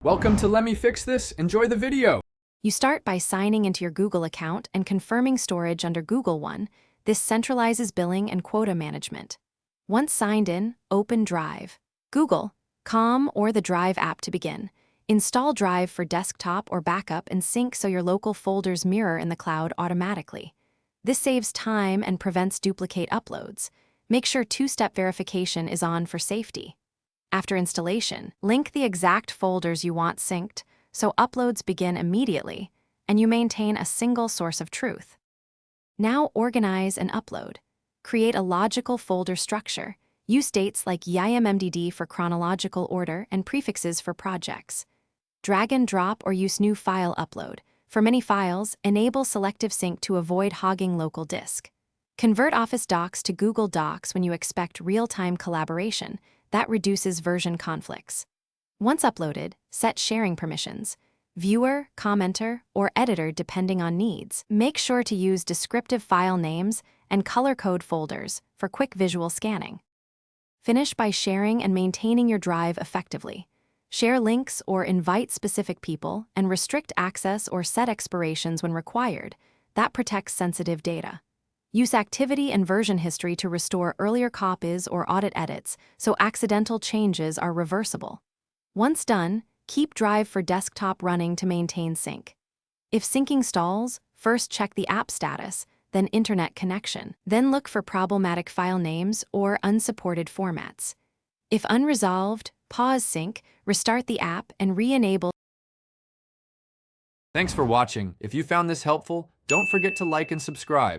Welcome to Let Me Fix This. Enjoy the video. You start by signing into your Google account and confirming storage under Google One. This centralizes billing and quota management. Once signed in, open Drive. Google.com or the Drive app to begin. Install Drive for desktop or backup and sync so your local folders mirror in the cloud automatically. This saves time and prevents duplicate uploads. Make sure two-step verification is on for safety. After installation, link the exact folders you want synced so uploads begin immediately and you maintain a single source of truth. Now organize and upload. Create a logical folder structure. Use dates like YIMMDD for chronological order and prefixes for projects. Drag and drop or use new file upload. For many files, enable selective sync to avoid hogging local disk. Convert Office Docs to Google Docs when you expect real-time collaboration. That reduces version conflicts. Once uploaded, set sharing permissions. Viewer, commenter, or editor depending on needs. Make sure to use descriptive file names and color code folders for quick visual scanning. Finish by sharing and maintaining your drive effectively. Share links or invite specific people and restrict access or set expirations when required. That protects sensitive data. Use activity and version history to restore earlier copies or audit edits so accidental changes are reversible. Once done, keep Drive for desktop running to maintain sync. If syncing stalls, first check the app status, then internet connection. Then look for problematic file names or unsupported formats. If unresolved, pause sync, restart the app, and re-enable. Thanks for watching. If you found this helpful, don't forget to like and subscribe.